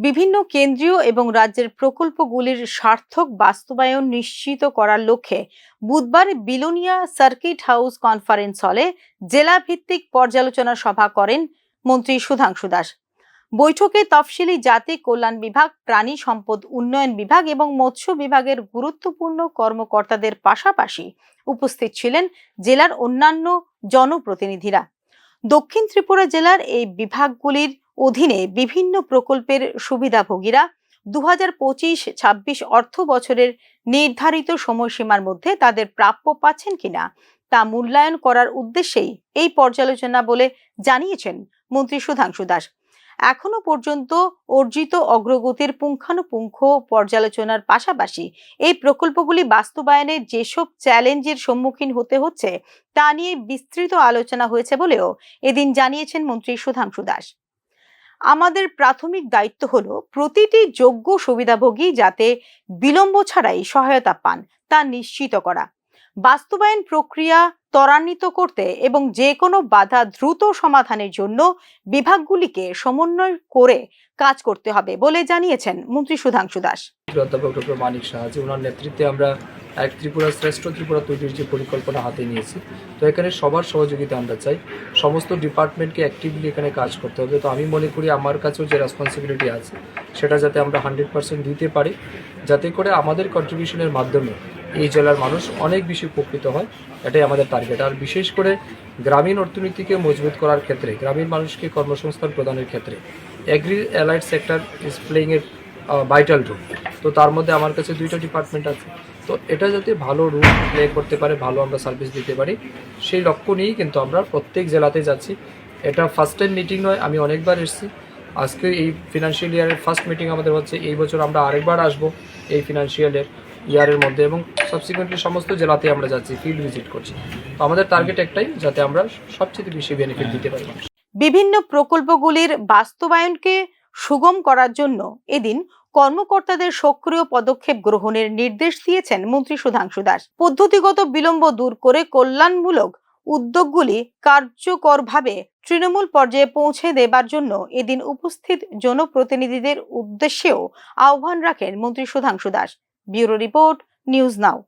বিভিন্ন কেন্দ্রীয় এবং রাজ্যের প্রকল্পগুলির সার্থক বাস্তবায়ন নিশ্চিত করার লক্ষ্যে বুধবার বিলোনিয়া সার্কিট হাউস কনফারেন্স হলে জেলা ভিত্তিক পর্যালোচনা সভা করেন মন্ত্রী সুধাংশু দাস। বৈঠকে তফসিলি জাতি কল্যাণ বিভাগ, প্রাণী সম্পদ উন্নয়ন বিভাগ এবং মৎস্য বিভাগের গুরুত্বপূর্ণ কর্মকর্তাদের পাশাপাশি উপস্থিত ছিলেন জেলার অন্যান্য জনপ্রতিনিধিরা। দক্ষিণ ত্রিপুরা জেলার এই বিভাগগুলির অধীনে বিভিন্ন প্রকল্পের সুবিধাভোগীরা 2025-26 অর্থ বছরের নির্ধারিত সময়সীমার মধ্যে তাদের প্রাপ্য পাচ্ছেন কিনা তা মূল্যায়ন করার উদ্দেশ্যেই এই পর্যালোচনা বলে জানিয়েছেন মন্ত্রী সুধাংশু দাস। এখনো পর্যন্ত অর্জিত অগ্রগতির পুঙ্খানুপুঙ্খ পর্যালোচনার পাশাপাশি এই প্রকল্পগুলি বাস্তবায়নে যেসব চ্যালেঞ্জের সম্মুখীন হতে হচ্ছে তা নিয়ে বিস্তৃত আলোচনা হয়েছে বলেও এদিন জানিয়েছেন মন্ত্রী সুধাংশু দাস। আমাদের প্রাথমিক দায়িত্ব হলো প্রতিটি যোগ্য সুবিধাভোগী যাতে বিলম্ব ছাড়াই সহায়তা পান তা নিশ্চিত করা, বাস্তবায়ন প্রক্রিয়া ত্বরান্বিত করতে এবং যে কোনো বাধা দ্রুত সমাধানের জন্য বিভাগগুলিকে সমন্বয় করে কাজ করতে হবে বলে জানিয়েছেন মন্ত্রী সুধাংশু দাস। অধ্যাপক ডক্টর মানিক সাহাজি ওনার নেতৃত্বে আমরা এক ত্রিপুরা শ্রেষ্ঠ ত্রিপুরা তৈরির যে পরিকল্পনা হাতে নিয়েছি, তো এখানে সবার সহযোগিতা আমরা চাই, সমস্ত ডিপার্টমেন্টকে অ্যাক্টিভলি এখানে কাজ করতে হবে। তো আমি মনে করি আমার কাছেও যে রেসপন্সিবিলিটি আছে সেটা যাতে আমরা 100% দিতে পারি, যাতে করে আমাদের কন্ট্রিবিউশনের মাধ্যমে এই জেলার মানুষ অনেক বেশি উপকৃত হয়, এটাই আমাদের টার্গেট। আর বিশেষ করে গ্রামীণ অর্থনীতিকে মজবুত করার ক্ষেত্রে, গ্রামীণ মানুষকে কর্মসংস্থান প্রদানের ক্ষেত্রে agri allied sector is playing a vital role. তো তার মধ্যে আমার কাছে 2টা ডিপার্টমেন্ট আছে, তো এটা যাতে ভালো রোল প্লে করতে পারে, ভালো আমরা সার্ভিস দিতে পারি, সেই লক্ষ্য নিয়েই কিন্তু আমরা প্রত্যেক জেলাতে যাচ্ছি। এটা ফার্স্ট টাইম মিটিং নয়, আমি অনেকবার এসেছি। আজকে এই ফিনান্সিয়াল ইয়ারের ফার্স্ট মিটিং আমাদের হচ্ছে। এই বছর আমরা আরেকবার আসবো এই ফিনান্সিয়াল ইয়ারের মধ্যে, এবং সাবসিকুয়েন্টলি সমস্ত জেলাতে আমরা যাচ্ছি, ফিল্ড ভিজিট করছি। তো আমাদের টার্গেট একটাই, যাতে আমরা সবচেয়ে বেশি বেনিফিট দিতে পারি। বিভিন্ন প্রকল্পগুলির বাস্তবায়নকে সুগম করার জন্য এদিন কর্মকর্তাদের সক্রিয় পদক্ষেপ গ্রহণের নির্দেশ দিয়েছেন মন্ত্রী সুধাংশু দাস। পদ্ধতিগত বিলম্ব দূর করে কল্যাণমূলক উদ্যোগগুলি কার্যকরভাবে তৃণমূল পর্যায়ে পৌঁছে দেবার জন্য এদিন উপস্থিত জনপ্রতিনিধিদের উদ্দেশ্যেও আহ্বান রাখেন মন্ত্রী Sudhanshu Das. Bureau report, news now.